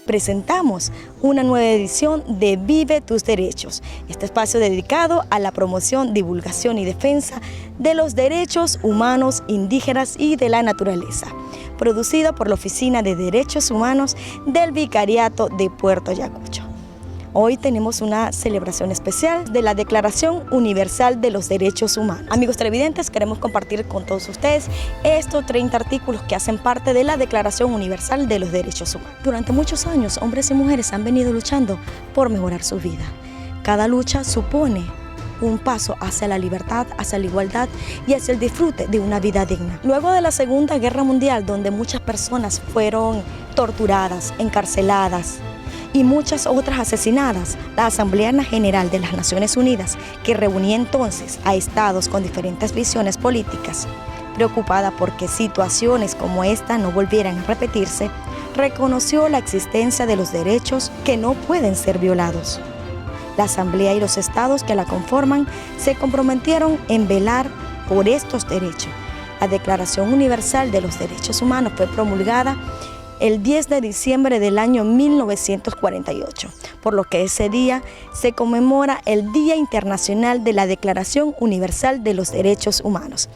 presentamos una nueva edición de Vive tus Derechos, este espacio dedicado a la promoción, divulgación y defensa de los derechos humanos, indígenas y de la naturaleza, producido por la Oficina de Derechos Humanos del Vicariato de Puerto Ayacucho. Hoy tenemos una celebración especial de la Declaración Universal de los Derechos Humanos. Amigos televidentes, queremos compartir con todos ustedes estos 30 artículos que hacen parte de la Declaración Universal de los Derechos Humanos. Durante muchos años, hombres y mujeres han venido luchando por mejorar su vida. Cada lucha supone un paso hacia la libertad, hacia la igualdad y hacia el disfrute de una vida digna. Luego de la Segunda Guerra Mundial, donde muchas personas fueron torturadas, encarceladas, y muchas otras asesinadas, la Asamblea General de las Naciones Unidas, que reunía entonces a estados con diferentes visiones políticas, preocupada porque situaciones como esta no volvieran a repetirse, reconoció la existencia de los derechos que no pueden ser violados. La Asamblea y los estados que la conforman se comprometieron en velar por estos derechos. La Declaración Universal de los Derechos Humanos fue promulgada el 10 de diciembre del año 1948, por lo que ese día se conmemora el Día Internacional de la Declaración Universal de los Derechos Humanos.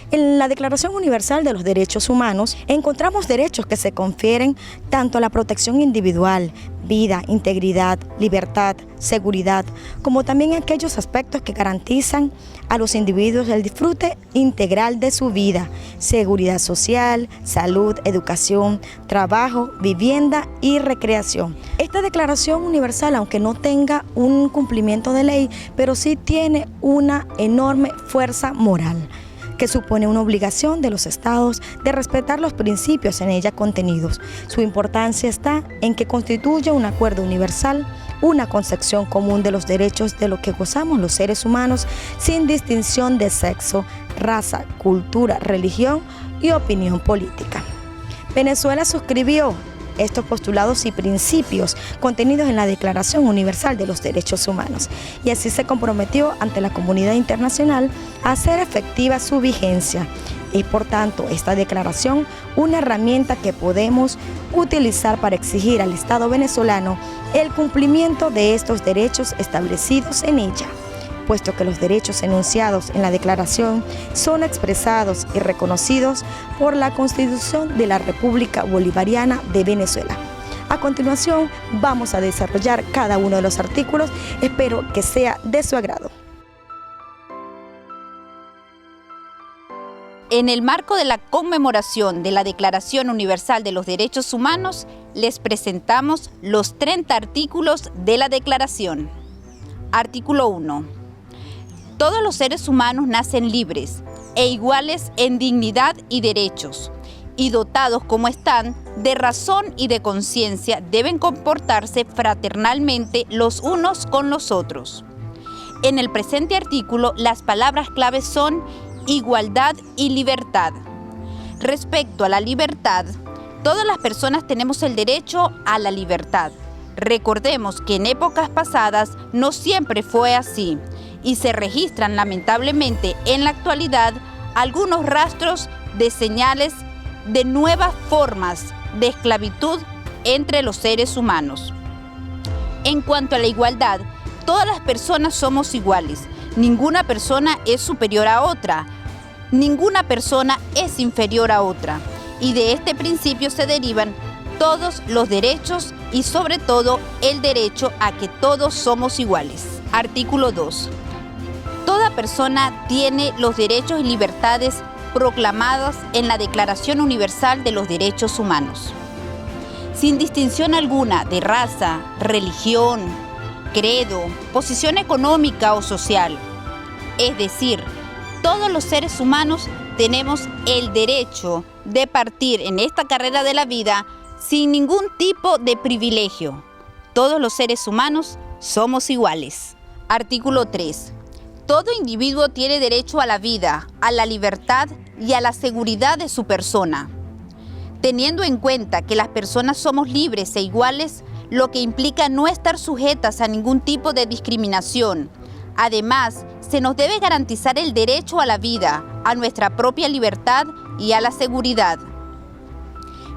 En la Declaración Universal de los Derechos Humanos encontramos derechos que se confieren tanto a la protección individual, vida, integridad, libertad, seguridad, como también aquellos aspectos que garantizan a los individuos el disfrute integral de su vida, seguridad social, salud, educación, trabajo, vivienda y recreación. Esta Declaración Universal, aunque no tenga un cumplimiento de ley, pero sí tiene una enorme fuerza moral, que supone una obligación de los estados de respetar los principios en ella contenidos. Su importancia está en que constituye un acuerdo universal, una concepción común de los derechos de los que gozamos los seres humanos sin distinción de sexo, raza, cultura, religión y opinión política. Venezuela suscribió estos postulados y principios contenidos en la Declaración Universal de los Derechos Humanos y así se comprometió ante la comunidad internacional a hacer efectiva su vigencia. Es por tanto esta declaración una herramienta que podemos utilizar para exigir al Estado venezolano el cumplimiento de estos derechos establecidos en ella, puesto que los derechos enunciados en la declaración son expresados y reconocidos por la Constitución de la República Bolivariana de Venezuela. A continuación, vamos a desarrollar cada uno de los artículos. Espero que sea de su agrado. En el marco de la conmemoración de la Declaración Universal de los Derechos Humanos, les presentamos los 30 artículos de la Declaración. Artículo 1. Todos los seres humanos nacen libres e iguales en dignidad y derechos, y dotados como están de razón y de conciencia, deben comportarse fraternalmente los unos con los otros. En el presente artículo, las palabras claves son igualdad y libertad. Respecto a la libertad, todas las personas tenemos el derecho a la libertad. Recordemos que en épocas pasadas no siempre fue así, y se registran lamentablemente en la actualidad algunos rastros de señales de nuevas formas de esclavitud entre los seres humanos. En cuanto a la igualdad, todas las personas somos iguales. Ninguna persona es superior a otra, ninguna persona es inferior a otra, y de este principio se derivan todos los derechos y sobre todo el derecho a que todos somos iguales. Artículo 2. Toda persona tiene los derechos y libertades proclamados en la Declaración Universal de los Derechos Humanos, sin distinción alguna de raza, religión, credo, posición económica o social. Es decir, todos los seres humanos tenemos el derecho de partir en esta carrera de la vida sin ningún tipo de privilegio. Todos los seres humanos somos iguales. Artículo 3. Todo individuo tiene derecho a la vida, a la libertad y a la seguridad de su persona. Teniendo en cuenta que las personas somos libres e iguales, lo que implica no estar sujetas a ningún tipo de discriminación. Además, se nos debe garantizar el derecho a la vida, a nuestra propia libertad y a la seguridad.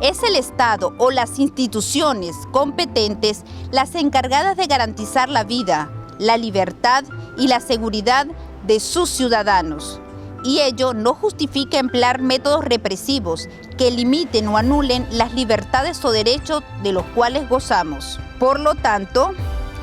Es el Estado o las instituciones competentes las encargadas de garantizar la vida, la libertad y la seguridad de sus ciudadanos. Y ello no justifica emplear métodos represivos que limiten o anulen las libertades o derechos de los cuales gozamos. Por lo tanto,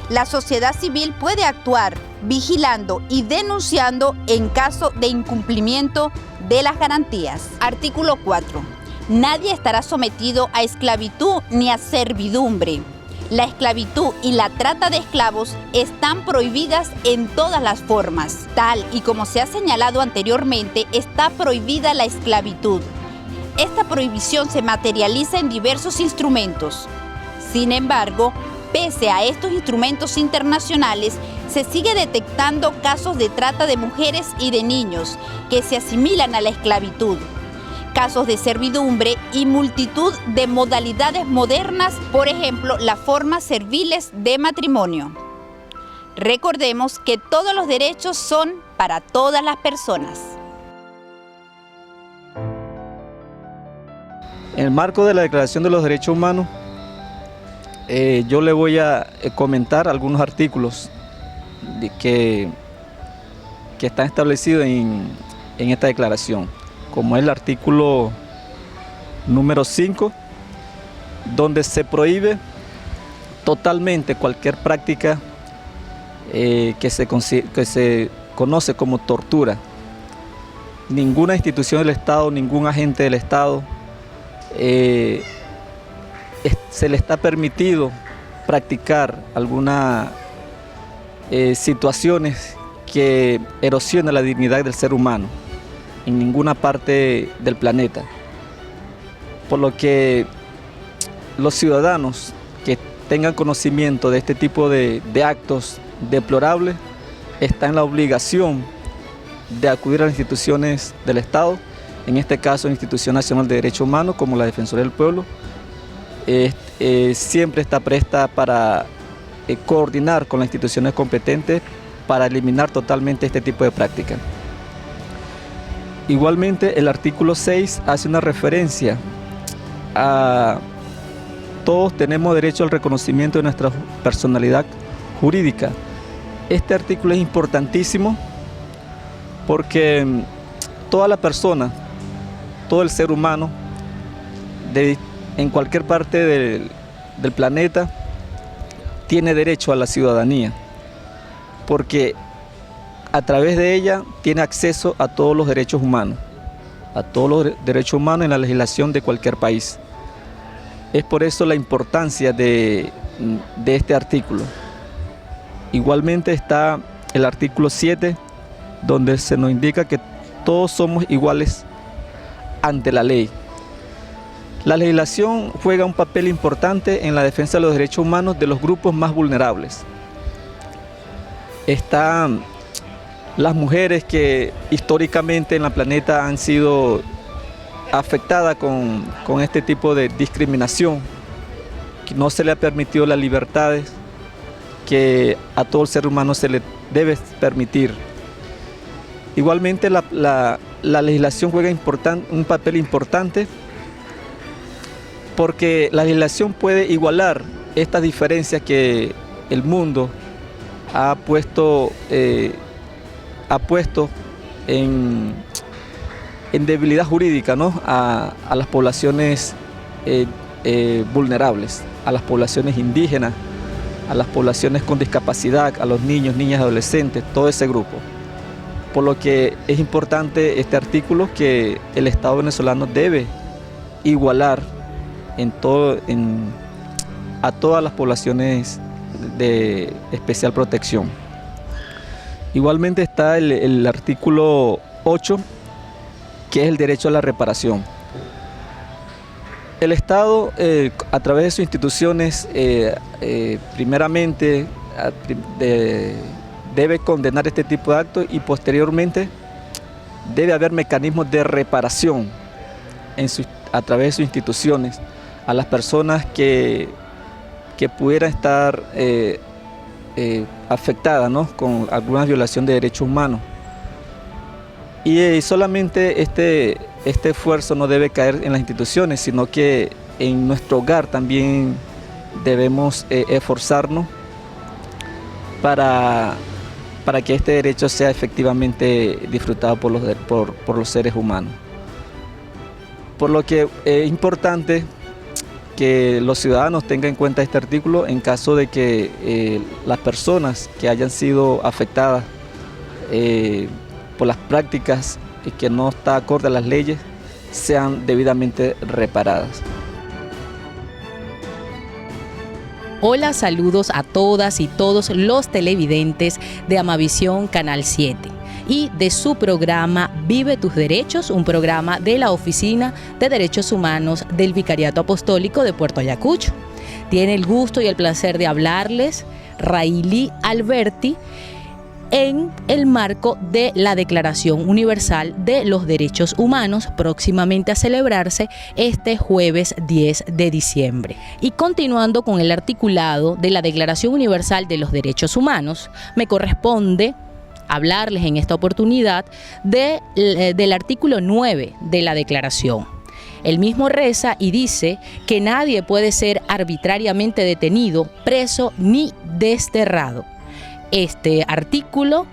la sociedad civil puede actuar vigilando y denunciando en caso de incumplimiento de las garantías. Artículo 4. Nadie estará sometido a esclavitud ni a servidumbre. La esclavitud y la trata de esclavos están prohibidas en todas las formas. Tal y como se ha señalado anteriormente, está prohibida la esclavitud. Esta prohibición se materializa en diversos instrumentos. Sin embargo, pese a estos instrumentos internacionales, se sigue detectando casos de trata de mujeres y de niños que se asimilan a la esclavitud, casos de servidumbre y multitud de modalidades modernas, por ejemplo, las formas serviles de matrimonio. Recordemos que todos los derechos son para todas las personas. En el marco de la Declaración de los Derechos Humanos, yo le voy a comentar algunos artículos que están establecidos en esta declaración, como es el artículo número 5, donde se prohíbe totalmente cualquier práctica que se conoce como tortura. Ninguna institución del Estado, ningún agente del Estado se le está permitido practicar algunas situaciones que erosionan la dignidad del ser humano en ninguna parte del planeta. Por lo que los ciudadanos que tengan conocimiento de este tipo de actos deplorables están en la obligación de acudir a las instituciones del Estado, en este caso la Institución Nacional de Derechos Humanos como la Defensoría del Pueblo. Siempre está presta para coordinar con las instituciones competentes para eliminar totalmente este tipo de prácticas. Igualmente, el artículo 6 hace una referencia a todos tenemos derecho al reconocimiento de nuestra personalidad jurídica. Este artículo es importantísimo porque toda la persona, todo el ser humano, en cualquier parte del planeta, tiene derecho a la ciudadanía, porque a través de ella tiene acceso a todos los derechos humanos, en la legislación de cualquier país. Es por eso la importancia de este artículo. Igualmente está el artículo 7, donde se nos indica que todos somos iguales ante la ley. La legislación juega un papel importante en la defensa de los derechos humanos de los grupos más vulnerables. Están las mujeres que históricamente en el planeta han sido afectadas con este tipo de discriminación, que no se le ha permitido las libertades que a todo el ser humano se le debe permitir. Igualmente la legislación juega un papel importante porque la legislación puede igualar estas diferencias que el mundo ha puesto en debilidad jurídica, ¿no? a las poblaciones vulnerables, a las poblaciones indígenas, a las poblaciones con discapacidad, a los niños, niñas, adolescentes, todo ese grupo. Por lo que es importante este artículo que el Estado venezolano debe igualar a todas las poblaciones de especial protección. Igualmente está el artículo 8, que es el derecho a la reparación. El Estado, a través de sus instituciones, primeramente debe condenar este tipo de actos y posteriormente debe haber mecanismos de reparación a través de sus instituciones a las personas que pudieran estar afectadas, ¿no? con alguna violación de derechos humanos. Y solamente este esfuerzo no debe caer en las instituciones, sino que en nuestro hogar también debemos esforzarnos para que este derecho sea efectivamente disfrutado por los seres humanos. Por lo que es importante que los ciudadanos tengan en cuenta este artículo en caso de que las personas que hayan sido afectadas por las prácticas que no está acorde a las leyes sean debidamente reparadas. Hola, saludos a todas y todos los televidentes de Amavisión Canal 7 y de su programa Vive tus Derechos, un programa de la Oficina de Derechos Humanos del Vicariato Apostólico de Puerto Ayacucho. Tiene el gusto y el placer de hablarles Raili Alberti en el marco de la Declaración Universal de los Derechos Humanos, próximamente a celebrarse este jueves 10 de diciembre. Y continuando con el articulado de la Declaración Universal de los Derechos Humanos, me corresponde hablarles en esta oportunidad del artículo 9 de la Declaración. El mismo reza y dice que nadie puede ser arbitrariamente detenido, preso ni desterrado. Este artículo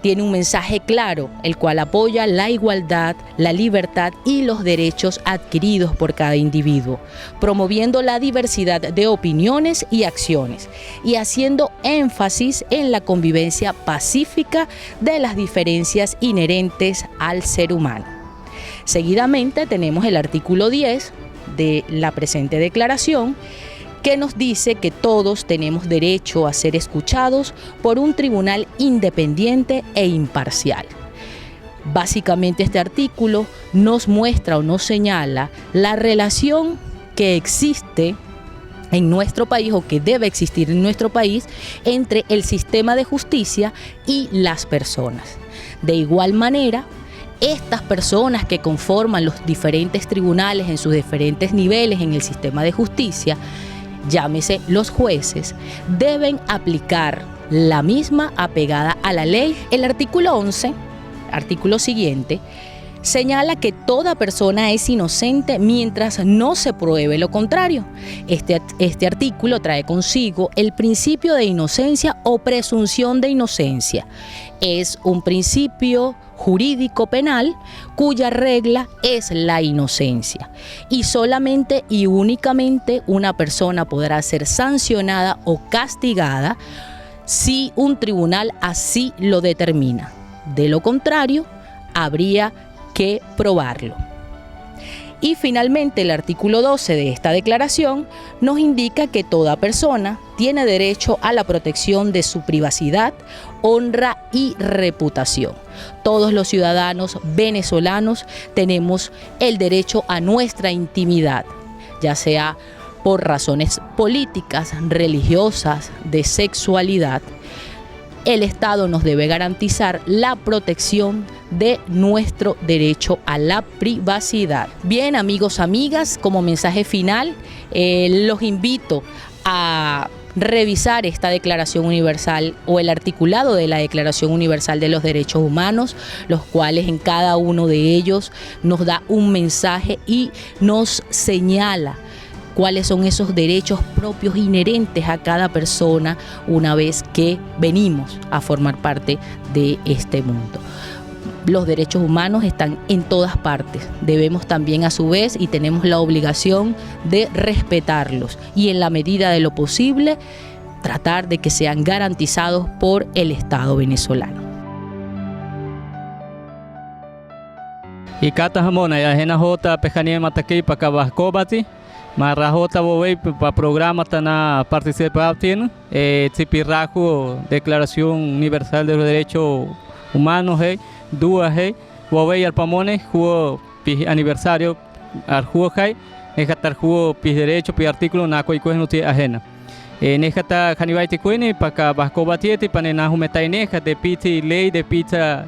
tiene un mensaje claro, el cual apoya la igualdad, la libertad y los derechos adquiridos por cada individuo, promoviendo la diversidad de opiniones y acciones y haciendo énfasis en la convivencia pacífica de las diferencias inherentes al ser humano. Seguidamente tenemos el artículo 10 de la presente declaración, que nos dice que todos tenemos derecho a ser escuchados por un tribunal independiente e imparcial. Básicamente este artículo nos muestra o nos señala la relación que existe en nuestro país o que debe existir en nuestro país entre el sistema de justicia y las personas. De igual manera, estas personas que conforman los diferentes tribunales en sus diferentes niveles en el sistema de justicia, llámese los jueces, deben aplicar la misma apegada a la ley. El artículo 11, artículo siguiente, señala que toda persona es inocente mientras no se pruebe lo contrario. Este artículo trae consigo el principio de inocencia o presunción de inocencia. Es un principio jurídico penal cuya regla es la inocencia y solamente y únicamente una persona podrá ser sancionada o castigada si un tribunal así lo determina. De lo contrario, habría que probarlo. Y finalmente el artículo 12 de esta declaración nos indica que toda persona tiene derecho a la protección de su privacidad, honra y reputación. Todos los ciudadanos venezolanos tenemos el derecho a nuestra intimidad, ya sea por razones políticas, religiosas, de sexualidad. El Estado nos debe garantizar la protección de nuestro derecho a la privacidad. Bien, amigos, amigas, como mensaje final, los invito a revisar esta Declaración Universal o el articulado de la Declaración Universal de los Derechos Humanos, los cuales en cada uno de ellos nos da un mensaje y nos señala cuáles son esos derechos propios inherentes a cada persona una vez que venimos a formar parte de este mundo. Los derechos humanos están en todas partes. Debemos también a su vez y tenemos la obligación de respetarlos y en la medida de lo posible tratar de que sean garantizados por el Estado venezolano. Y Cata Jamona, ya ajena jota pejania mataki para cabascobati. Marrajota bovei para programa tana participar tiene Tipirajo Declaración Universal de los Derechos Humanos dua bovei al pamone jugo aniversario al jugo nejatar jugo pis derecho pi artículo naco y cogenuti ajena nejata janivaiti cuini para cabascobatieti panena humetai neja de piti ley de pizza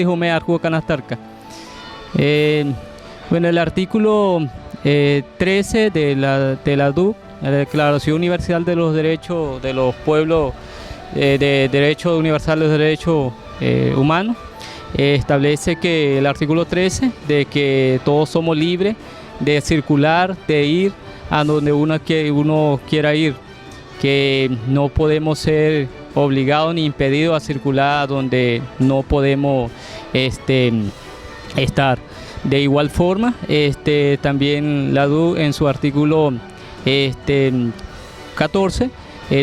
hume al jugo canastarca. Bueno, el artículo 13 de la DUC, la Declaración Universal de los Derechos de los Pueblos, de Derecho Universal de los Derechos Humanos, establece que el artículo 13 de que todos somos libres de circular, de ir a donde uno quiera ir, que no podemos ser obligados ni impedidos a circular donde no podemos estar. De igual forma, también la DU en su artículo 14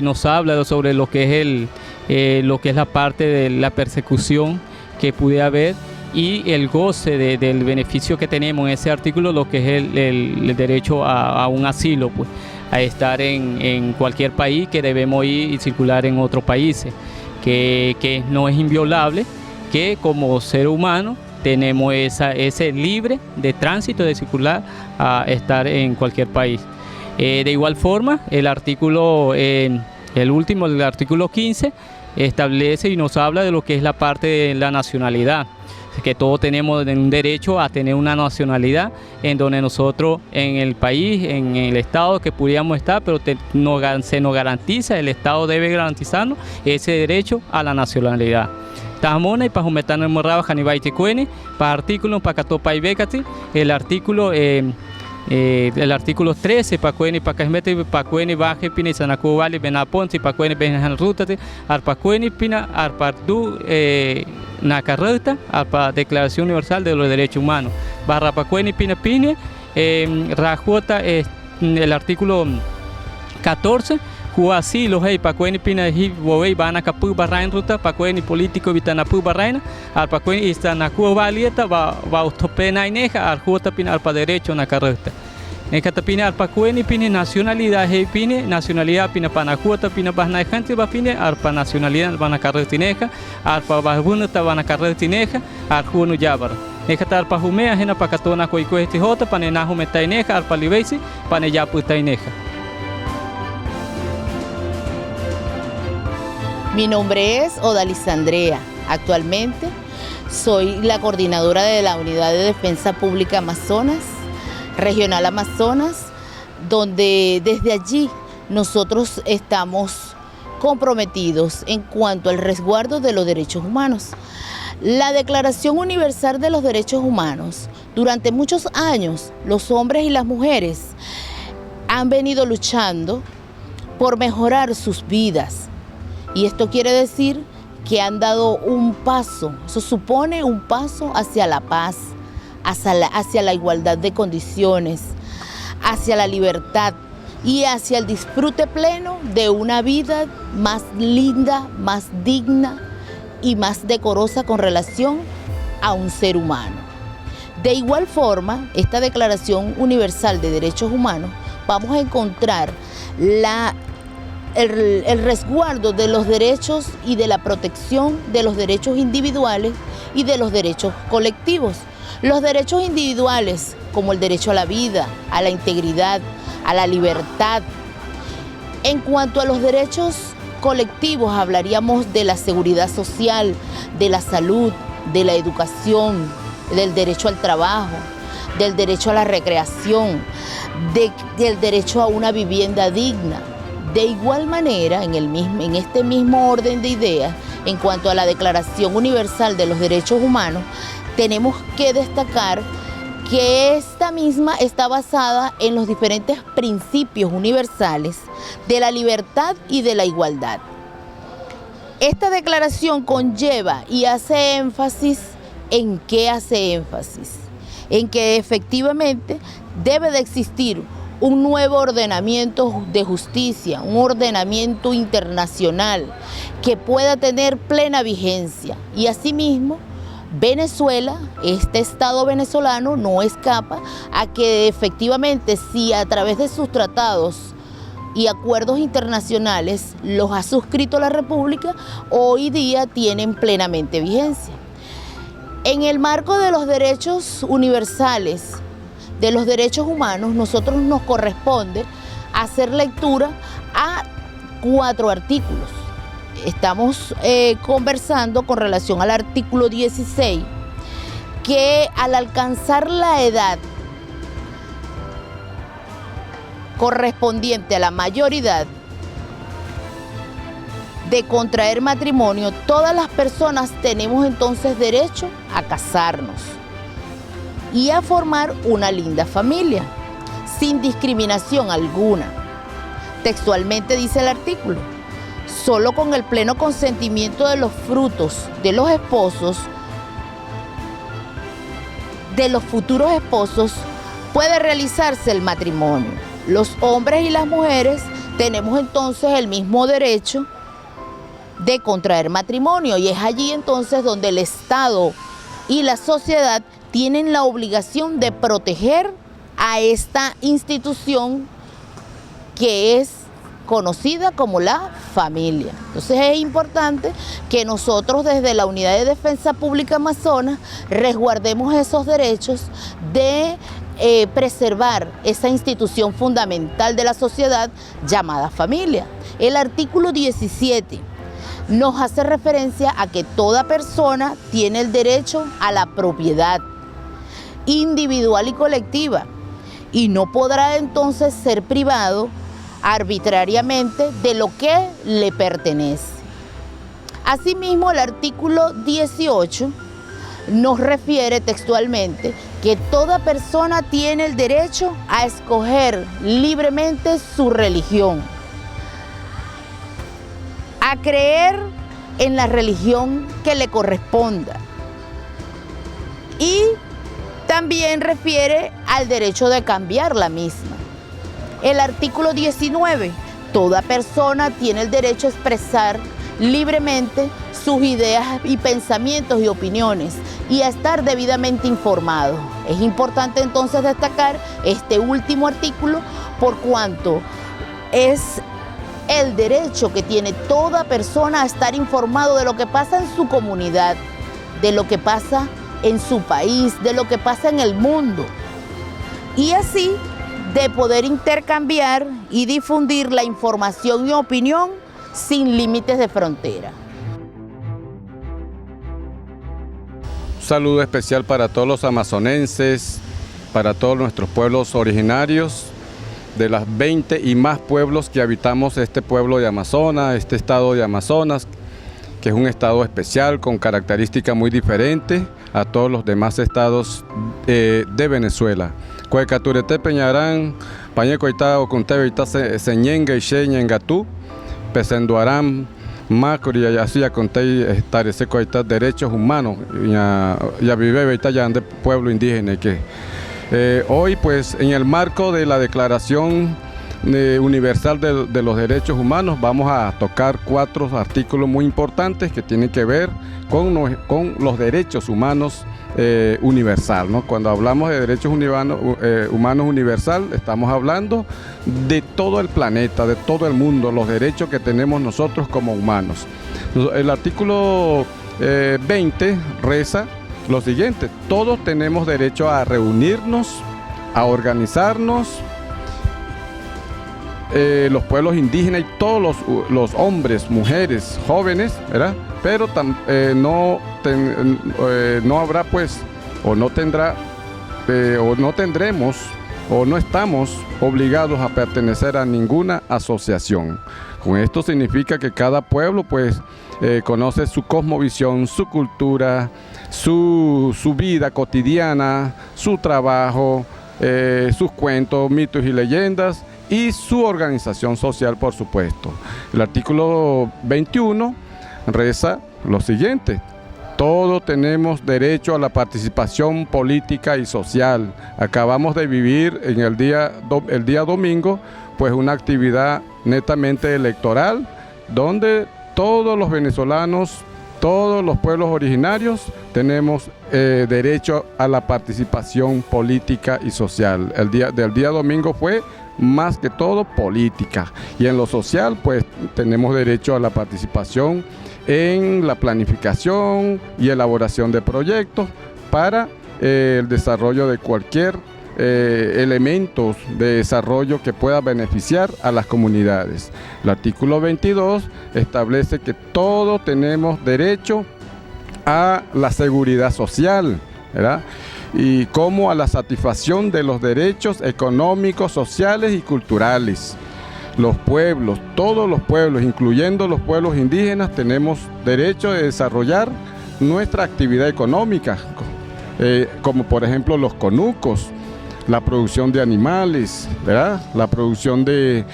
nos habla sobre lo que es la parte de la persecución que puede haber y el goce del beneficio que tenemos en ese artículo, lo que es el derecho a un asilo, pues, a estar en cualquier país, que debemos ir y circular en otros países, que no es inviolable, que como ser humano tenemos ese libre de tránsito, de circular, a estar en cualquier país. De igual forma, el artículo, el artículo 15, establece y nos habla de lo que es la parte de la nacionalidad, que todos tenemos un derecho a tener una nacionalidad en donde nosotros en el país, en el estado que pudiéramos estar, pero se nos garantiza, el estado debe garantizarnos ese derecho a la nacionalidad. Tajamona y pajumetano morraba janibaiti cueni, para artículos para catopa y becati, el artículo 13 para cueni para casmete para cueni baje pina sanaku vale benaponti para cueni benhan rutate arpa cueni pina arpa du na carreta arpa Declaración Universal de los Derechos Humanos barra para cueni pina pine rajuota el artículo 14 así los hay para cueni pina hi bovei van a capu barrain ruta para cueni político vitana pu barraina al para cueni istanaku valieta va utopena ineja al juota pina al para derecho na carreta nekata pina al para cueni pina nacionalidad hey pine nacionalidad pina para juota pina para gente va pine al para nacionalidad van a carreta ineja al para bajunta van a carreta ineja al juno yabar nekata al para humea jena para catona coicuesti jota para nahu meta ineja al para libeisi para ya puta ineja. Mi nombre es Odalis Andrea. Actualmente soy la coordinadora de la Unidad de Defensa Pública Amazonas, Regional Amazonas, donde desde allí nosotros estamos comprometidos en cuanto al resguardo de los derechos humanos. La Declaración Universal de los Derechos Humanos, durante muchos años los hombres y las mujeres han venido luchando por mejorar sus vidas. Y esto quiere decir que han dado un paso, eso supone un paso hacia la paz, hacia la igualdad de condiciones, hacia la libertad y hacia el disfrute pleno de una vida más linda, más digna y más decorosa con relación a un ser humano. De igual forma, esta Declaración Universal de Derechos Humanos, vamos a encontrar el resguardo de los derechos y de la protección de los derechos individuales y de los derechos colectivos. Los derechos individuales, como el derecho a la vida, a la integridad, a la libertad. En cuanto a los derechos colectivos, hablaríamos de la seguridad social, de la salud, de la educación, del derecho al trabajo, del derecho a la recreación, del derecho a una vivienda digna. De igual manera, en este mismo orden de ideas, en cuanto a la Declaración Universal de los Derechos Humanos, tenemos que destacar que esta misma está basada en los diferentes principios universales de la libertad y de la igualdad. Esta declaración conlleva y hace énfasis ¿en qué hace énfasis? En que efectivamente debe de existir un nuevo ordenamiento de justicia, un ordenamiento internacional que pueda tener plena vigencia. Y asimismo, Venezuela, este Estado venezolano, no escapa a que efectivamente, si a través de sus tratados y acuerdos internacionales los ha suscrito la República, hoy día tienen plenamente vigencia. En el marco de los derechos universales, de los derechos humanos, nosotros nos corresponde hacer lectura a 4 artículos. Estamos conversando con relación al artículo 16, que al alcanzar la edad correspondiente a la mayoridad de contraer matrimonio, todas las personas tenemos entonces derecho a casarnos y a formar una linda familia. sin discriminación alguna. Textualmente dice el artículo: solo con el pleno consentimiento de los frutos de los esposos, de los futuros esposos, puede realizarse el matrimonio. Los hombres y las mujeres tenemos entonces el mismo derecho de contraer matrimonio, y es allí entonces donde el Estado y la sociedad tienen la obligación de proteger a esta institución que es conocida como la familia. Entonces es importante que nosotros desde la Unidad de Defensa Pública Amazonas resguardemos esos derechos de preservar esa institución fundamental de la sociedad llamada familia. El artículo 17 nos hace referencia a que toda persona tiene el derecho a la propiedad individual y colectiva y no podrá entonces ser privado arbitrariamente de lo que le pertenece. Asimismo, el artículo 18 nos refiere textualmente que toda persona tiene el derecho a escoger libremente su religión, a creer en la religión que le corresponda, y también refiere al derecho de cambiar la misma. El artículo 19, toda persona tiene el derecho a expresar libremente sus ideas y pensamientos y opiniones y a estar debidamente informado. Es importante entonces destacar este último artículo por cuanto es el derecho que tiene toda persona a estar informado de lo que pasa en su comunidad, de lo que pasa en su país, de lo que pasa en el mundo, y así de poder intercambiar y difundir la información y opinión sin límites de frontera. Un saludo especial para todos los amazonenses, para todos nuestros pueblos originarios, de las 20 y más pueblos que habitamos este pueblo de Amazonas, este estado de Amazonas, que es un estado especial con características muy diferentes a todos los demás estados de Venezuela. Cuecaturete Peñarán, Pañecoita Ocuntevita Señenga y Xeñengatú, Pesenduarán, Macuri, Yasía Contei, Estarece Coita, derechos humanos, ya vive ya de pueblo indígena. Que hoy, pues, en el marco de la Declaración Universal de los Derechos Humanos, vamos a tocar 4 artículos muy importantes que tienen que ver con los derechos humanos universal, ¿no? Cuando hablamos de derechos humanos universal, estamos hablando de todo el planeta, de todo el mundo, los derechos que tenemos nosotros como humanos. El artículo 20 reza lo siguiente: todos tenemos derecho a reunirnos, a organizarnos, los pueblos indígenas y todos los hombres, mujeres, jóvenes, ¿verdad? Pero no habrá, pues, o no tendrá, o no tendremos, o no estamos obligados a pertenecer a ninguna asociación. Con esto significa que cada pueblo, pues, conoce su cosmovisión, su cultura, su vida cotidiana, su trabajo, sus cuentos, mitos y leyendas, y su organización social, por supuesto. El artículo 21 reza lo siguiente: todos tenemos derecho a la participación política y social. Acabamos de vivir en el día domingo, pues, una actividad netamente electoral, donde todos los venezolanos, todos los pueblos originarios tenemos derecho a la participación política y social. Del día domingo fue más que todo política, y en lo social, pues, tenemos derecho a la participación en la planificación y elaboración de proyectos para el desarrollo de cualquier elementos de desarrollo que pueda beneficiar a las comunidades. El artículo 22 establece que todos tenemos derecho a la seguridad social, ¿verdad? Y como a la satisfacción de los derechos económicos, sociales y culturales. Los pueblos, todos los pueblos, incluyendo los pueblos indígenas, tenemos derecho de desarrollar nuestra actividad económica, como por ejemplo los conucos, la producción de animales, ¿verdad? La producción de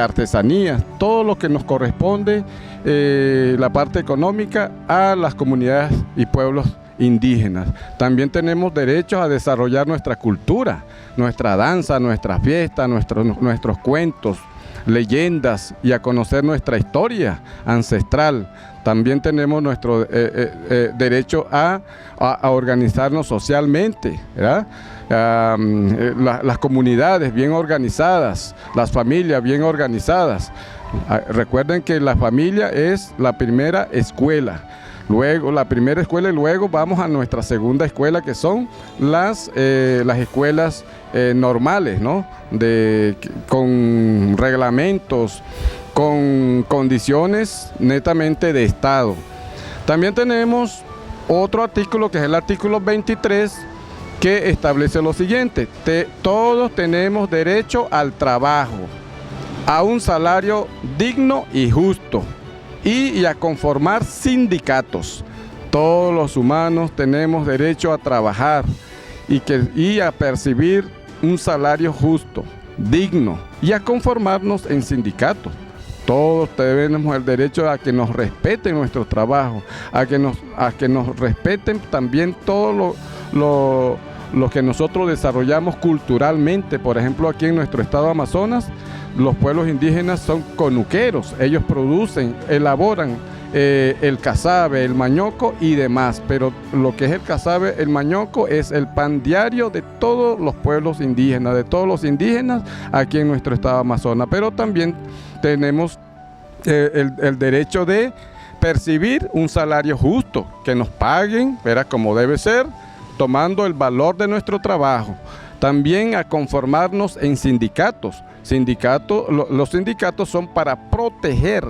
artesanías, todo lo que nos corresponde, la parte económica a las comunidades y pueblos indígenas. También tenemos derecho a desarrollar nuestra cultura, nuestra danza, nuestra fiesta, nuestros cuentos, leyendas y a conocer nuestra historia ancestral. También tenemos nuestro derecho a organizarnos socialmente, ¿verdad? Las comunidades bien organizadas, las familias bien organizadas. Recuerden que la familia es la primera escuela. Luego, la primera escuela y luego vamos a nuestra segunda escuela, que son las escuelas normales, ¿no? Con reglamentos, con condiciones netamente de Estado. También tenemos otro artículo, que es el artículo 23, que establece lo siguiente: todos tenemos derecho al trabajo, a un salario digno y justo, y a conformar sindicatos. Todos los humanos tenemos derecho a trabajar y a percibir un salario justo, digno, y a conformarnos en sindicatos. Todos tenemos el derecho a que nos respeten nuestro trabajo, a que nos respeten también todo lo que nosotros desarrollamos culturalmente. Por ejemplo, aquí en nuestro estado de Amazonas, los pueblos indígenas son conuqueros. Ellos producen, elaboran el casabe, el mañoco y demás, pero lo que es el casabe, el mañoco, es el pan diario de todos los pueblos indígenas, de todos los indígenas aquí en nuestro estado de Amazonas. Pero también tenemos el derecho de percibir un salario justo, que nos paguen, ¿verdad?, como debe ser, tomando el valor de nuestro trabajo. También a conformarnos en sindicatos. Los sindicatos son para proteger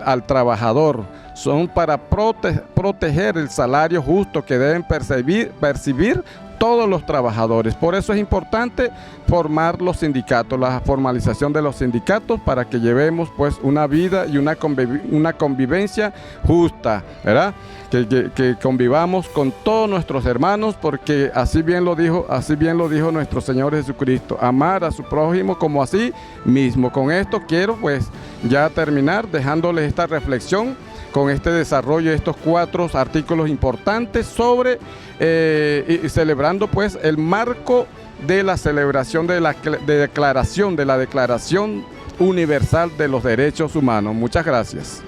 al trabajador, son para proteger el salario justo que deben percibir todos los trabajadores. Por eso es importante formar los sindicatos, la formalización de los sindicatos, para que llevemos pues una vida y una convivencia justa, ¿verdad? Que convivamos con todos nuestros hermanos, porque así bien lo dijo nuestro Señor Jesucristo: amar a su prójimo como a sí mismo. Con esto quiero pues ya terminar dejándoles esta reflexión con este desarrollo de estos 4 artículos importantes sobre y celebrando pues el marco de la celebración de la Declaración Universal de los Derechos Humanos. Muchas gracias.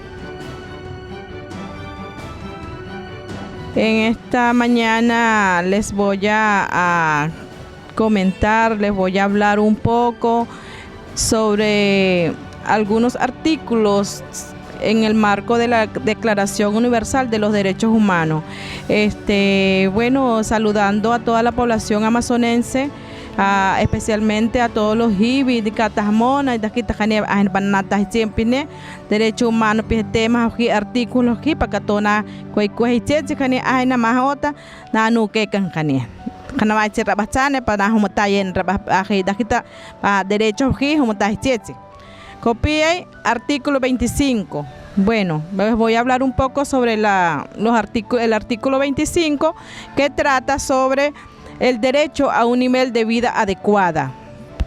En esta mañana les voy a comentar, les voy a hablar un poco sobre algunos artículos en el marco de la Declaración Universal de los Derechos Humanos. Bueno, saludando a toda la población amazonense, especialmente a todos los hibis de Catajmona y de aquí siempre derechos humanos, temas artículos aquí para que tona hay más otra no que canjane canava rabachane para humatayen derechos aquí humatachiche. Copia artículo 25. Bueno, les voy a hablar un poco sobre el artículo 25, que trata sobre el derecho a un nivel de vida adecuada,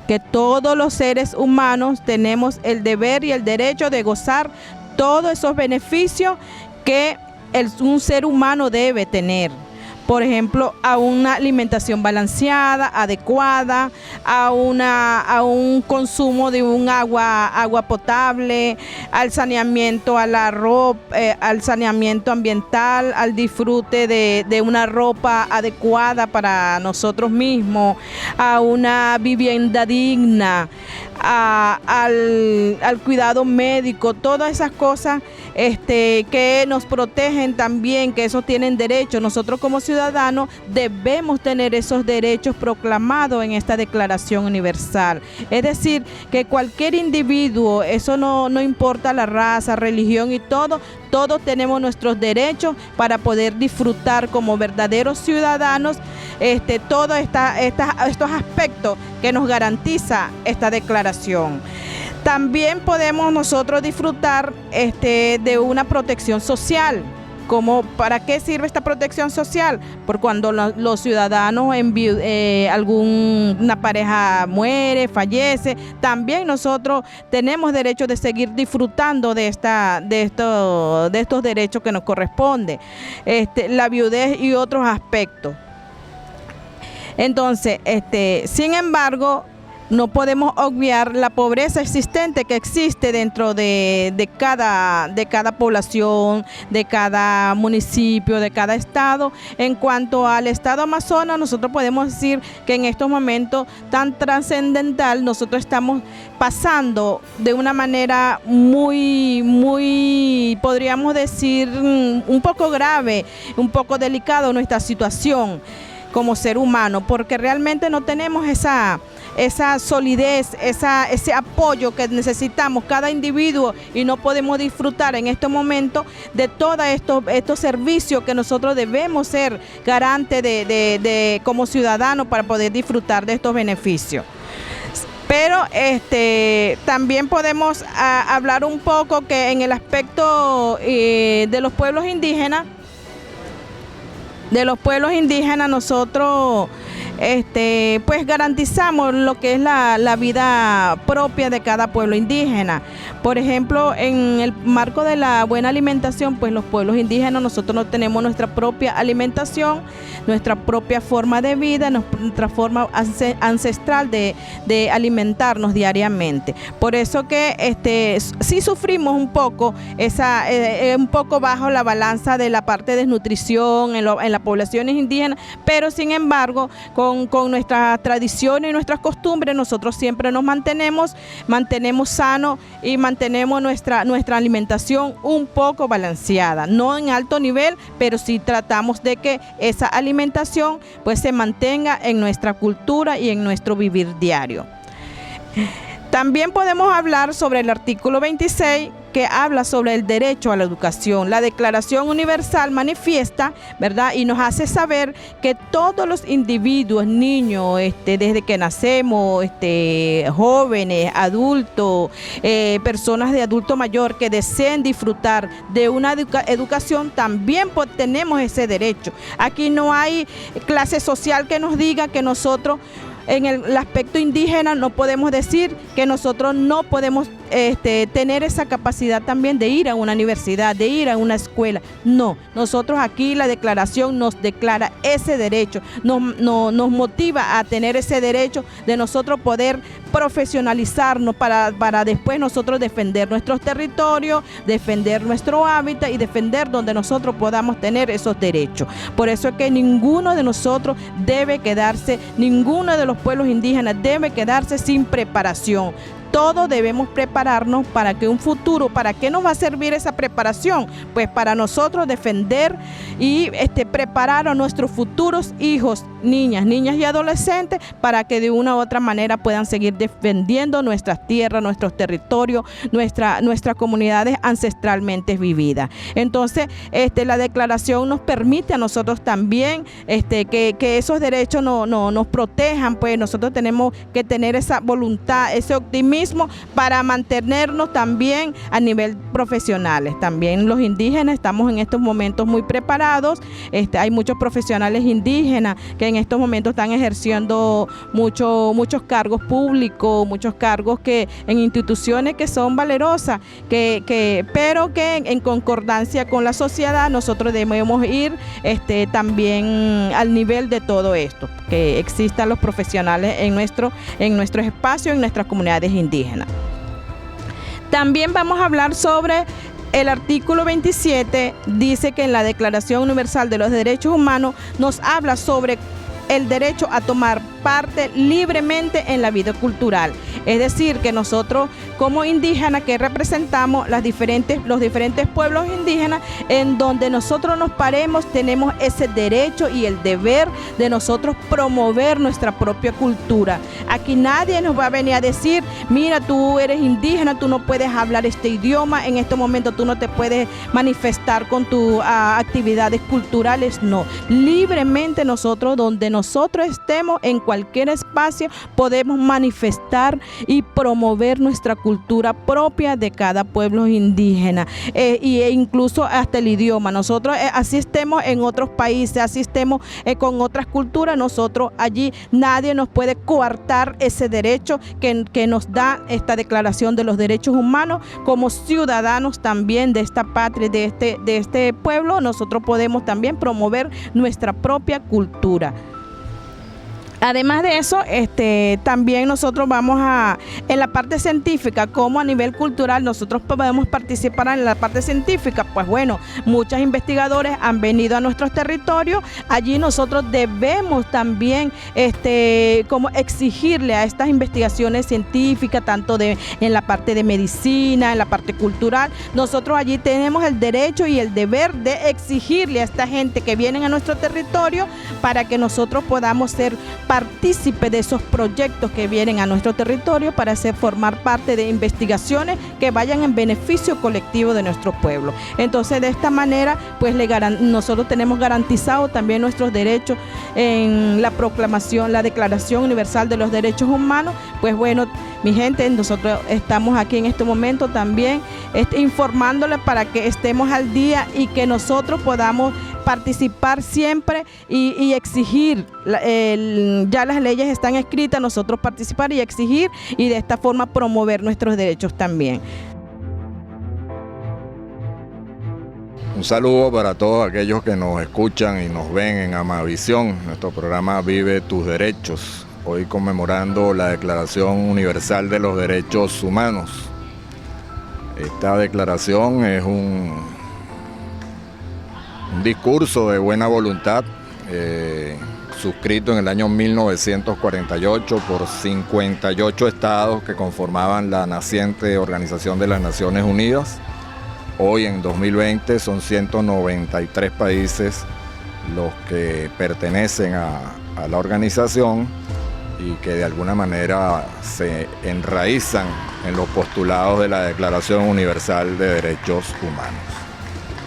que todos los seres humanos tenemos el deber y el derecho de gozar todos esos beneficios que un ser humano debe tener. Por ejemplo, a una alimentación balanceada, adecuada, a un consumo de un agua potable, al saneamiento, al saneamiento ambiental, al disfrute de una ropa adecuada para nosotros mismos, a una vivienda digna, al cuidado médico, todas esas cosas que nos protegen también, que esos tienen derechos. Nosotros como ciudadanos debemos tener esos derechos proclamados en esta Declaración Universal. Es decir, que cualquier individuo, eso no importa la raza, religión y todo, todos tenemos nuestros derechos para poder disfrutar como verdaderos ciudadanos todos estos aspectos que nos garantiza esta declaración. También podemos nosotros disfrutar de una protección social, ¿Para qué sirve esta protección social? Por cuando los ciudadanos, alguna pareja muere, fallece, también nosotros tenemos derecho de seguir disfrutando de estos derechos que nos corresponden, la viudez y otros aspectos. Entonces, sin embargo, no podemos obviar la pobreza existente que existe dentro de cada población, de cada municipio, de cada estado. En cuanto al estado Amazonas, nosotros podemos decir que en estos momentos tan trascendental, nosotros estamos pasando de una manera muy, podríamos decir, un poco grave, un poco delicado nuestra situación como ser humano, porque realmente no tenemos esa solidez, ese apoyo que necesitamos cada individuo, y no podemos disfrutar en este momento de todos estos servicios que nosotros debemos ser garantes de como ciudadanos para poder disfrutar de estos beneficios. Pero también podemos hablar un poco que en el aspecto de los pueblos indígenas, nosotros pues garantizamos lo que es la vida propia de cada pueblo indígena. Por ejemplo, en el marco de la buena alimentación, pues los pueblos indígenas, nosotros no tenemos nuestra propia alimentación, nuestra propia forma de vida, nuestra forma ancestral de alimentarnos diariamente. Por eso que sí sufrimos un poco un poco bajo la balanza de la parte de desnutrición en las poblaciones indígenas, pero sin embargo, con nuestras tradiciones y nuestras costumbres, nosotros siempre nos mantenemos sanos y mantenemos nuestra alimentación un poco balanceada, no en alto nivel, pero sí tratamos de que esa alimentación pues se mantenga en nuestra cultura y en nuestro vivir diario. También podemos hablar sobre el artículo 26, que habla sobre el derecho a la educación. La Declaración Universal manifiesta, ¿verdad?, y nos hace saber que todos los individuos, niños, desde que nacemos, jóvenes, adultos, personas de adulto mayor que deseen disfrutar de una educación, también tenemos ese derecho. Aquí no hay clase social que nos diga que nosotros, en el aspecto indígena, no podemos decir que nosotros no podemos tener esa capacidad también de ir a una universidad, de ir a una escuela. No, nosotros aquí la declaración nos declara ese derecho, nos motiva a tener ese derecho de nosotros poder profesionalizarnos para después nosotros defender nuestros territorios, defender nuestro hábitat y defender donde nosotros podamos tener esos derechos. Por eso es que ninguno de nosotros debe quedarse, ninguno de los pueblos indígenas debe quedarse sin preparación. Todos debemos prepararnos para que un futuro, ¿para qué nos va a servir esa preparación? Pues para nosotros defender y preparar a nuestros futuros hijos, niñas y adolescentes, para que de una u otra manera puedan seguir defendiendo nuestras tierras, nuestros territorios, nuestras comunidades ancestralmente vividas. Entonces, la declaración nos permite a nosotros también que esos derechos nos protejan, pues nosotros tenemos que tener esa voluntad, ese optimismo para mantenernos también a nivel profesionales. También los indígenas estamos en estos momentos muy preparados. Hay muchos profesionales indígenas que en estos momentos están ejerciendo muchos cargos públicos, muchos cargos que en instituciones que son valerosas, pero que en concordancia con la sociedad nosotros debemos ir también al nivel de todo esto, que existan los profesionales en nuestros espacios, en nuestras comunidades indígenas. También vamos a hablar sobre el artículo 27, dice que en la Declaración Universal de los Derechos Humanos nos habla sobre el derecho a tomar parte libremente en la vida cultural. Es decir, que nosotros como indígenas que representamos los diferentes pueblos indígenas, en donde nosotros nos paremos, tenemos ese derecho y el deber de nosotros promover nuestra propia cultura. Aquí nadie nos va a venir a decir, mira, tú eres indígena, tú no puedes hablar este idioma, en este momento tú no te puedes manifestar con tus actividades culturales. No, libremente nosotros, donde nosotros estemos, en cualquier cualquier espacio podemos manifestar y promover nuestra cultura propia de cada pueblo indígena, e incluso hasta el idioma. Nosotros así estemos en otros países, así estemos con otras culturas, nosotros allí nadie nos puede coartar ese derecho que nos da esta Declaración de los Derechos Humanos. Como ciudadanos también de esta patria, de este pueblo, nosotros podemos también promover nuestra propia cultura. Además de eso, también nosotros vamos en la parte científica, como a nivel cultural nosotros podemos participar en la parte científica. Pues bueno, muchos investigadores han venido a nuestros territorios, allí nosotros debemos también como exigirle a estas investigaciones científicas, tanto en la parte de medicina, en la parte cultural, nosotros allí tenemos el derecho y el deber de exigirle a esta gente que vienen a nuestro territorio para que nosotros podamos ser partícipe de esos proyectos que vienen a nuestro territorio para formar parte de investigaciones que vayan en beneficio colectivo de nuestro pueblo. Entonces, de esta manera, pues nosotros tenemos garantizado también nuestros derechos en la proclamación, la Declaración Universal de los Derechos Humanos. Pues bueno, mi gente, nosotros estamos aquí en este momento también informándoles para que estemos al día y que nosotros podamos participar siempre y exigir. Ya las leyes están escritas, nosotros participar y exigir, y de esta forma promover nuestros derechos también. Un saludo para todos aquellos que nos escuchan y nos ven en Amavisión, nuestro programa Vive tus Derechos, hoy conmemorando la Declaración Universal de los Derechos Humanos. Esta declaración es un discurso de buena voluntad, suscrito en el año 1948 por 58 estados que conformaban la naciente Organización de las Naciones Unidas. Hoy, en 2020, son 193 países los que pertenecen a la organización y que de alguna manera se enraizan en los postulados de la Declaración Universal de Derechos Humanos.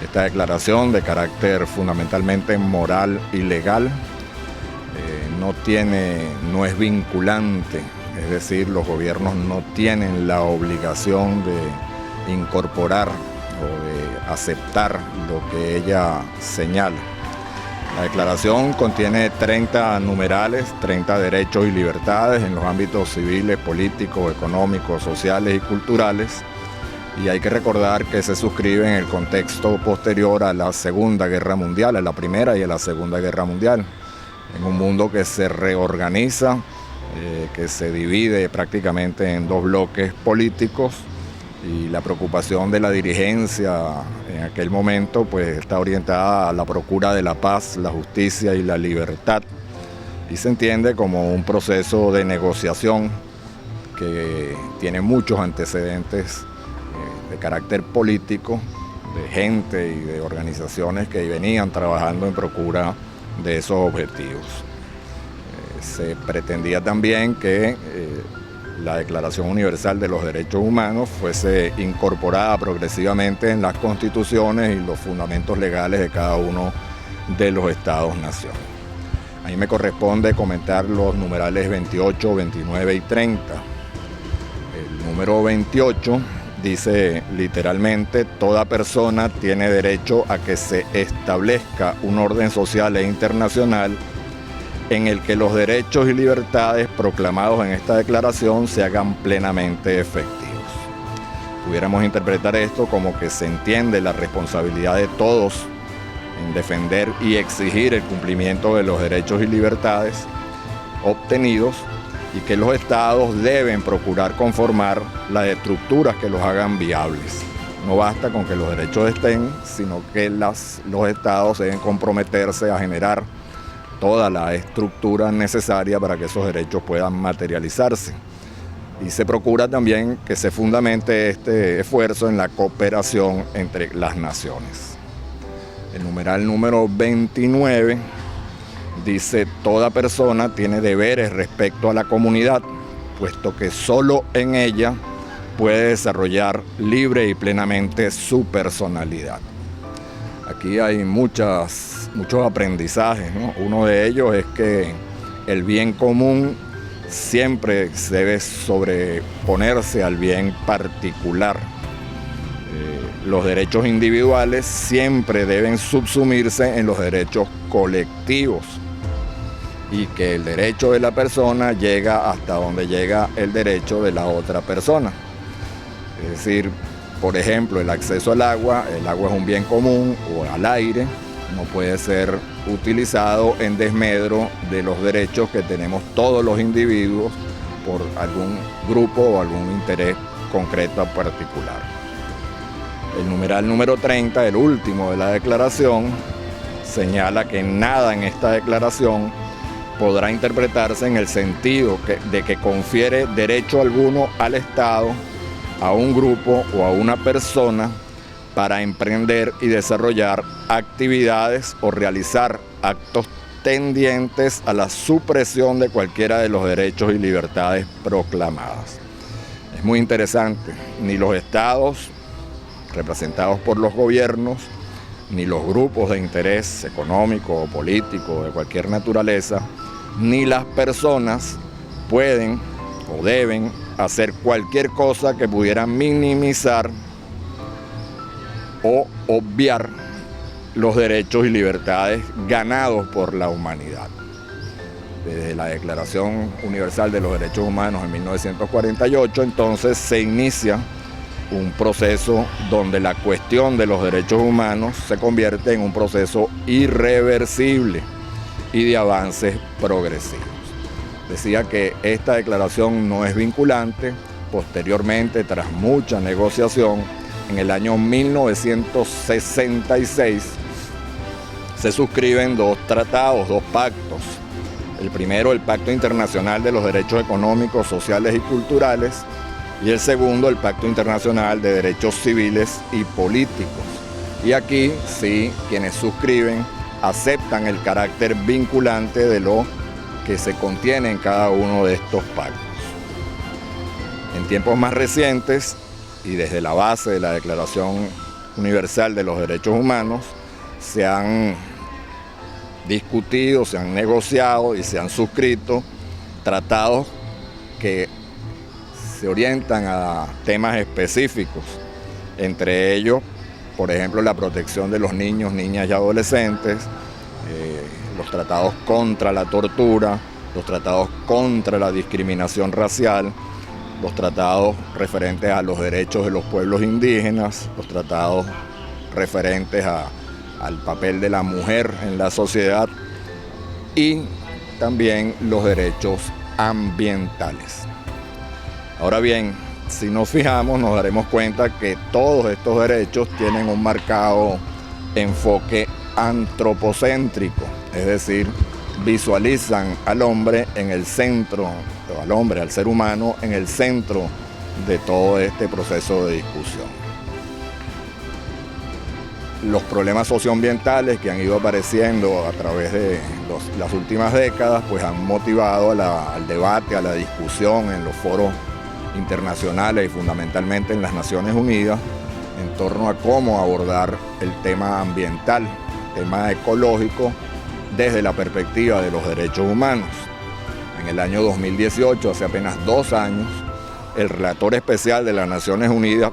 Esta declaración, de carácter fundamentalmente moral y legal, no es vinculante, es decir, los gobiernos no tienen la obligación de incorporar o de aceptar lo que ella señala. La declaración contiene 30 numerales, 30 derechos y libertades en los ámbitos civiles, políticos, económicos, sociales y culturales. Y hay que recordar que se suscribe en el contexto posterior a la Segunda Guerra Mundial, a la Primera y a la Segunda Guerra Mundial, en un mundo que se reorganiza, que se divide prácticamente en dos bloques políticos, y la preocupación de la dirigencia en aquel momento pues está orientada a la procura de la paz, la justicia y la libertad, y se entiende como un proceso de negociación que tiene muchos antecedentes de carácter político, de gente y de organizaciones que venían trabajando en procura de esos objetivos. Se pretendía también que la Declaración Universal de los Derechos Humanos fuese incorporada progresivamente en las constituciones y los fundamentos legales de cada uno de los Estados-nación. A mí me corresponde comentar los numerales 28, 29 y 30. El número 28 dice literalmente: toda persona tiene derecho a que se establezca un orden social e internacional en el que los derechos y libertades proclamados en esta declaración se hagan plenamente efectivos. Pudiéramos interpretar esto como que se entiende la responsabilidad de todos en defender y exigir el cumplimiento de los derechos y libertades obtenidos, y que los estados deben procurar conformar las estructuras que los hagan viables. No basta con que los derechos estén, sino que los estados deben comprometerse a generar toda la estructura necesaria para que esos derechos puedan materializarse. Y se procura también que se fundamente este esfuerzo en la cooperación entre las naciones. El numeral número 29 dice: toda persona tiene deberes respecto a la comunidad, puesto que solo en ella puede desarrollar libre y plenamente su personalidad. Aquí hay muchos aprendizajes, ¿no? Uno de ellos es que el bien común siempre debe sobreponerse al bien particular. Los derechos individuales siempre deben subsumirse en los derechos colectivos y que el derecho de la persona llega hasta donde llega el derecho de la otra persona. Es decir, por ejemplo, el acceso al agua, el agua es un bien común, o al aire, no puede ser utilizado en desmedro de los derechos que tenemos todos los individuos por algún grupo o algún interés concreto particular. El numeral número 30, el último de la declaración, señala que nada en esta declaración podrá interpretarse en el sentido de que confiere derecho alguno al Estado, a un grupo o a una persona para emprender y desarrollar actividades o realizar actos tendientes a la supresión de cualquiera de los derechos y libertades proclamadas. Es muy interesante, ni los estados representados por los gobiernos, ni los grupos de interés económico o político de cualquier naturaleza, ni las personas pueden o deben hacer cualquier cosa que pudiera minimizar o obviar los derechos y libertades ganados por la humanidad. Desde la Declaración Universal de los Derechos Humanos en 1948, entonces se inicia un proceso donde la cuestión de los derechos humanos se convierte en un proceso irreversible y de avances progresivos. Decía que esta declaración no es vinculante. Posteriormente, tras mucha negociación, en el año 1966 se suscriben dos tratados, dos pactos. El primero, el Pacto Internacional de los Derechos Económicos, Sociales y Culturales, y el segundo, el Pacto Internacional de Derechos Civiles y Políticos. Y aquí sí, quienes suscriben aceptan el carácter vinculante de lo que se contiene en cada uno de estos pactos. En tiempos más recientes, y desde la base de la Declaración Universal de los Derechos Humanos, se han discutido, se han negociado y se han suscrito tratados que se orientan a temas específicos, entre ellos, por ejemplo, la protección de los niños, niñas y adolescentes, los tratados contra la tortura, los tratados contra la discriminación racial, los tratados referentes a los derechos de los pueblos indígenas, los tratados referentes al papel de la mujer en la sociedad y también los derechos ambientales. Ahora bien, si nos fijamos, nos daremos cuenta que todos estos derechos tienen un marcado enfoque antropocéntrico, es decir, visualizan al hombre en el centro, al ser humano en el centro de todo este proceso de discusión. Los problemas socioambientales que han ido apareciendo a través de las últimas décadas pues han motivado al debate, a la discusión en los foros internacionales y fundamentalmente en las Naciones Unidas en torno a cómo abordar el tema ambiental, tema ecológico, desde la perspectiva de los derechos humanos. En el año 2018, hace apenas 2 años, el relator especial de las Naciones Unidas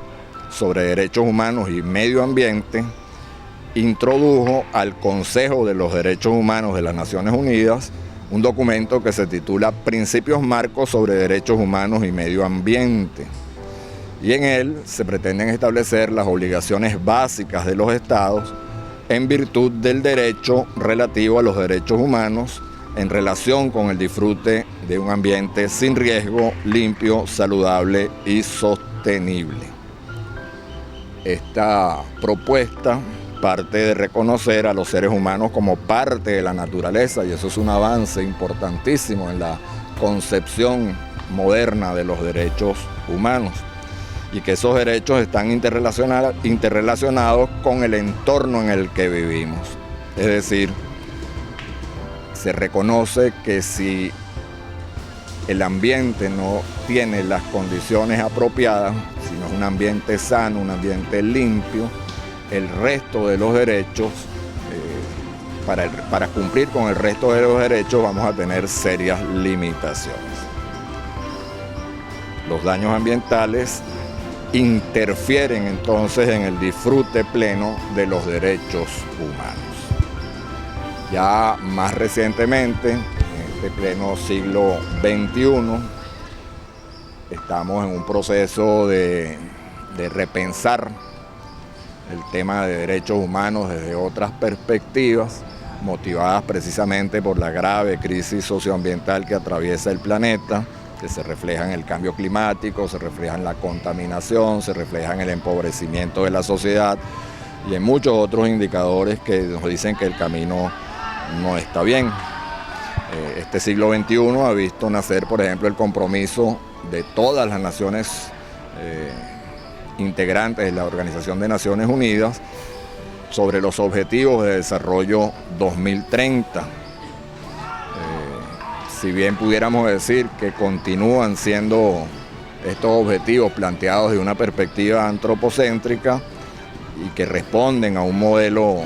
sobre Derechos Humanos y Medio Ambiente introdujo al Consejo de los Derechos Humanos de las Naciones Unidas un documento que se titula Principios Marcos sobre Derechos Humanos y Medio Ambiente. Y en él se pretenden establecer las obligaciones básicas de los estados en virtud del derecho relativo a los derechos humanos en relación con el disfrute de un ambiente sin riesgo, limpio, saludable y sostenible. Esta propuesta parte de reconocer a los seres humanos como parte de la naturaleza, y eso es un avance importantísimo en la concepción moderna de los derechos humanos, y que esos derechos están interrelacionados con el entorno en el que vivimos. Es decir, se reconoce que si el ambiente no tiene las condiciones apropiadas, si no es un ambiente sano, un ambiente limpio, el resto de los derechos para cumplir con el resto de los derechos vamos a tener serias limitaciones. Los daños ambientales interfieren entonces en el disfrute pleno de los derechos humanos. Ya más recientemente, en este pleno siglo XXI, estamos en un proceso de repensar el tema de derechos humanos desde otras perspectivas, motivadas precisamente por la grave crisis socioambiental que atraviesa el planeta, que se refleja en el cambio climático, se refleja en la contaminación, se refleja en el empobrecimiento de la sociedad y en muchos otros indicadores que nos dicen que el camino no está bien. Este siglo XXI ha visto nacer, por ejemplo, el compromiso de todas las naciones integrantes de la Organización de Naciones Unidas sobre los Objetivos de Desarrollo 2030. Si bien pudiéramos decir que continúan siendo estos objetivos planteados desde una perspectiva antropocéntrica y que responden a un modelo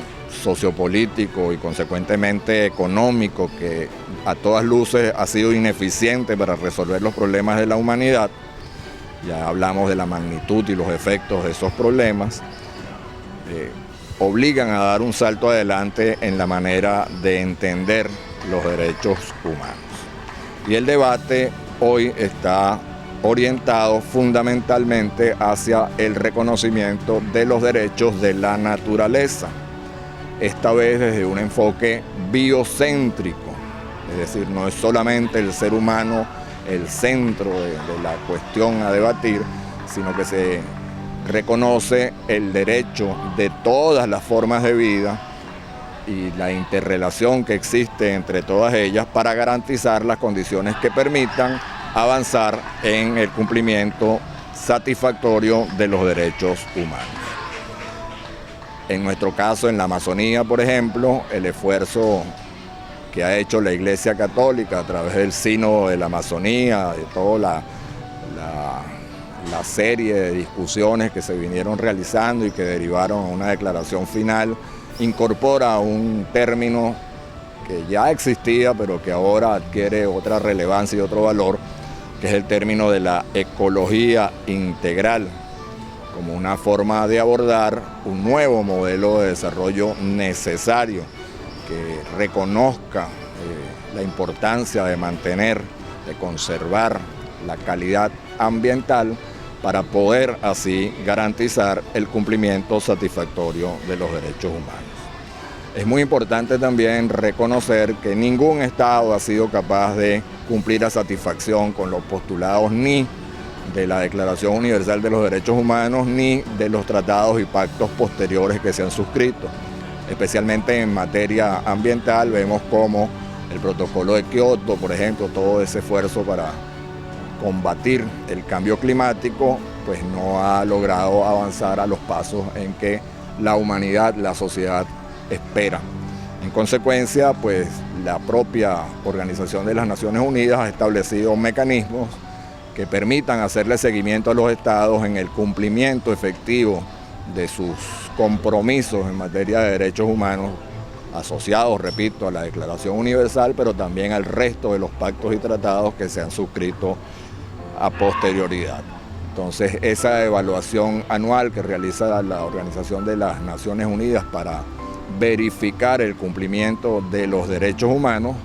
sociopolítico y consecuentemente económico que a todas luces ha sido ineficiente para resolver los problemas de la humanidad, ya hablamos de la magnitud y los efectos de esos problemas, obligan a dar un salto adelante en la manera de entender los derechos humanos. Y el debate hoy está orientado fundamentalmente hacia el reconocimiento de los derechos de la naturaleza, esta vez desde un enfoque biocéntrico, es decir, no es solamente el ser humano el centro de la cuestión a debatir, sino que se reconoce el derecho de todas las formas de vida y la interrelación que existe entre todas ellas para garantizar las condiciones que permitan avanzar en el cumplimiento satisfactorio de los derechos humanos. En nuestro caso, en la Amazonía, por ejemplo, el esfuerzo que ha hecho la Iglesia Católica a través del Sínodo de la Amazonía, de toda la serie de discusiones que se vinieron realizando y que derivaron a una declaración final, incorpora un término que ya existía, pero que ahora adquiere otra relevancia y otro valor, que es el término de la ecología integral, como una forma de abordar un nuevo modelo de desarrollo necesario, que reconozca la importancia de mantener, de conservar la calidad ambiental para poder así garantizar el cumplimiento satisfactorio de los derechos humanos. Es muy importante también reconocer que ningún Estado ha sido capaz de cumplir a satisfacción con los postulados ni de la Declaración Universal de los Derechos Humanos ni de los tratados y pactos posteriores que se han suscrito. Especialmente en materia ambiental vemos como el protocolo de Kioto, por ejemplo, todo ese esfuerzo para combatir el cambio climático, pues no ha logrado avanzar a los pasos en que la humanidad, la sociedad espera. En consecuencia, pues la propia Organización de las Naciones Unidas ha establecido mecanismos que permitan hacerle seguimiento a los estados en el cumplimiento efectivo de sus compromisos en materia de derechos humanos asociados, repito, a la Declaración Universal, pero también al resto de los pactos y tratados que se han suscrito a posterioridad. Entonces, esa evaluación anual que realiza la Organización de las Naciones Unidas para verificar el cumplimiento de los derechos humanos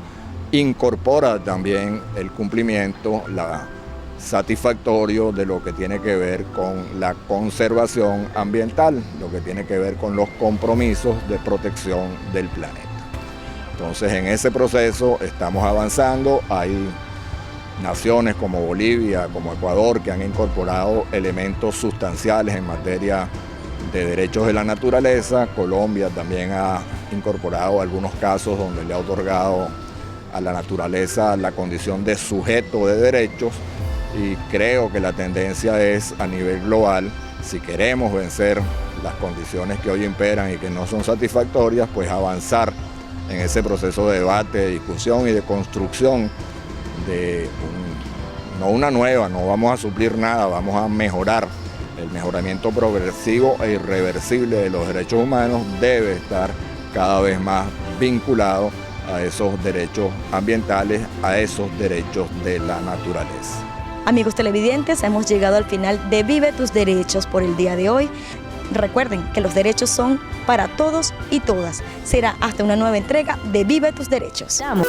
incorpora también el cumplimiento satisfactorio de lo que tiene que ver con la conservación ambiental, lo que tiene que ver con los compromisos de protección del planeta. Entonces, en ese proceso estamos avanzando. Hay naciones como Bolivia, como Ecuador, que han incorporado elementos sustanciales en materia de derechos de la naturaleza. Colombia también ha incorporado algunos casos donde le ha otorgado a la naturaleza la condición de sujeto de derechos, y creo que la tendencia es a nivel global, si queremos vencer las condiciones que hoy imperan y que no son satisfactorias, pues avanzar en ese proceso de debate, de discusión y de construcción de no una nueva, no vamos a suplir nada, vamos a mejorar. El mejoramiento progresivo e irreversible de los derechos humanos debe estar cada vez más vinculado a esos derechos ambientales, a esos derechos de la naturaleza. Amigos televidentes, hemos llegado al final de Vive tus Derechos por el día de hoy. Recuerden que los derechos son para todos y todas. Será hasta una nueva entrega de Vive tus Derechos. Vamos.